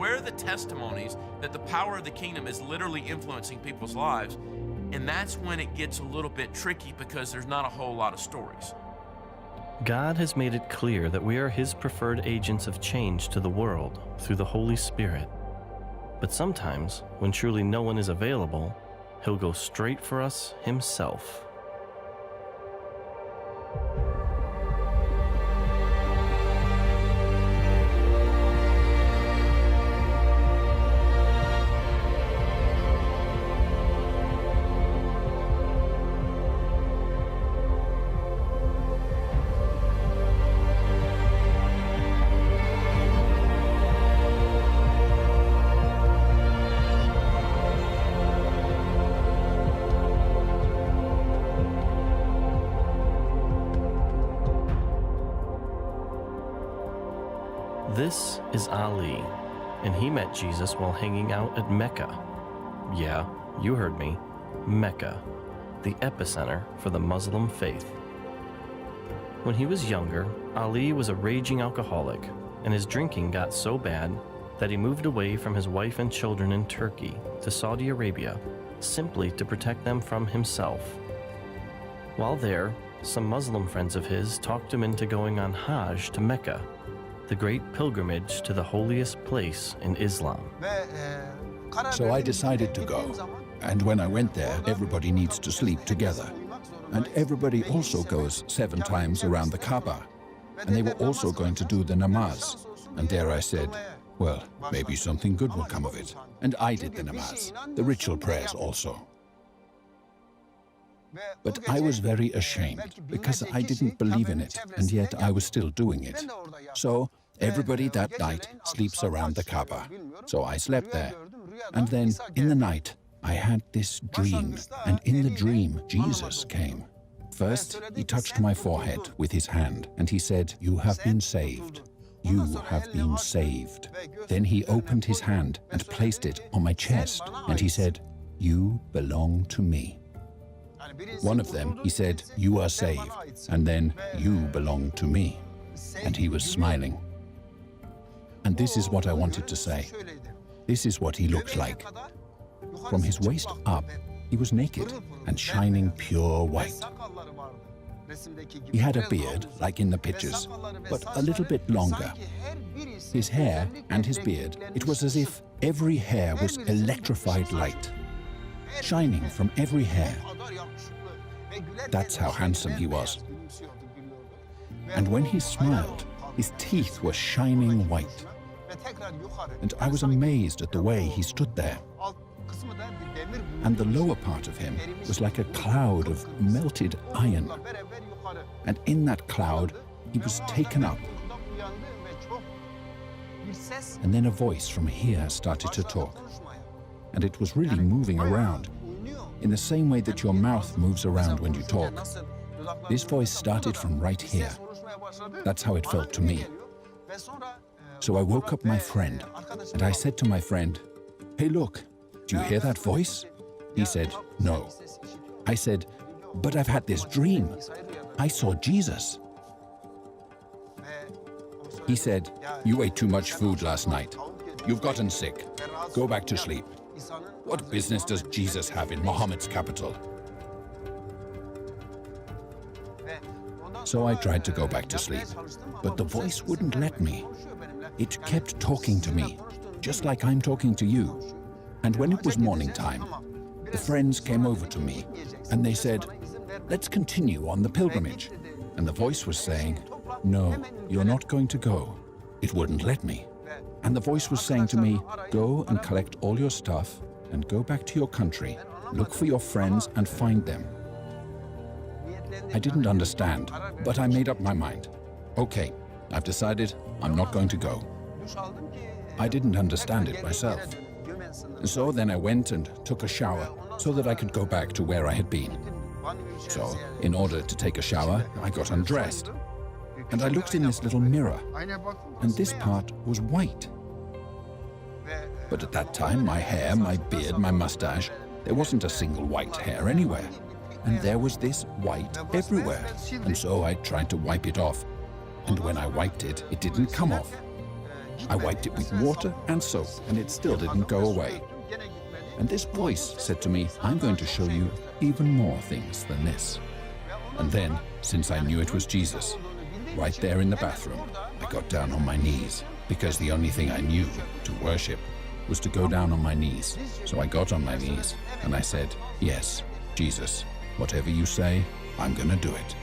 Where are the testimonies that the power of the kingdom is literally influencing people's lives? And that's when it gets a little bit tricky because there's not a whole lot of stories. God has made it clear that we are His preferred agents of change to the world through the Holy Spirit. But sometimes, when truly no one is available, He'll go straight for us Himself. This is Ali, and he met Jesus while hanging out at Mecca. Yeah, you heard me, Mecca, the epicenter for the Muslim faith. When he was younger, Ali was a raging alcoholic, and his drinking got so bad that he moved away from his wife and children in Turkey to Saudi Arabia, simply to protect them from himself. While there, some Muslim friends of his talked him into going on Hajj to Mecca, the great pilgrimage to the holiest place in Islam. So I decided to go. And when I went there, everybody needs to sleep together. And everybody also goes 7 times around the Kaaba. And they were also going to do the namaz. And there I said, well, maybe something good will come of it. And I did the namaz, the ritual prayers also. But I was very ashamed because I didn't believe in it, and yet I was still doing it. So everybody that night sleeps around the Kaaba. So I slept there. And then in the night, I had this dream, and in the dream, Jesus came. First, he touched my forehead with his hand, and he said, "You have been saved. You have been saved." Then he opened his hand and placed it on my chest, and he said, "You belong to me." One of them, he said, "You are saved," and then, "You belong to me." And he was smiling. And this is what I wanted to say. This is what he looked like. From his waist up, he was naked and shining pure white. He had a beard, like in the pictures, but a little bit longer. His hair and his beard, it was as if every hair was electrified light, shining from every hair. That's how handsome he was. And when he smiled, his teeth were shining white. And I was amazed at the way he stood there. And the lower part of him was like a cloud of melted iron. And in that cloud, he was taken up. And then a voice from here started to talk. And it was really moving around, in the same way that your mouth moves around when you talk. This voice started from right here. That's how it felt to me. So I woke up my friend, and I said to my friend, "Hey, look, do you hear that voice?" He said, "No." I said, "But I've had this dream. I saw Jesus." He said, "You ate too much food last night. You've gotten sick. Go back to sleep. What business does Jesus have in Muhammad's capital?" So I tried to go back to sleep, but the voice wouldn't let me. It kept talking to me, just like I'm talking to you. And when it was morning time, the friends came over to me, and they said, "Let's continue on the pilgrimage." And the voice was saying, "No, you're not going to go." It wouldn't let me. And the voice was saying to me, "Go and collect all your stuff and go back to your country. Look for your friends and find them." I didn't understand, but I made up my mind. Okay, I've decided I'm not going to go. I didn't understand it myself. So then I went and took a shower so that I could go back to where I had been. So, in order to take a shower, I got undressed. And I looked in this little mirror, and this part was white. But at that time, my hair, my beard, my mustache, there wasn't a single white hair anywhere. And there was this white everywhere. And so I tried to wipe it off. And when I wiped it, it didn't come off. I wiped it with water and soap, and it still didn't go away. And this voice said to me, I'm going to show you even more things than this. And then, since I knew it was Jesus, right there in the bathroom, I got down on my knees, because the only thing I knew to worship was to go down on my knees. So I got on my knees, and I said, yes, Jesus, whatever you say, I'm going to do it.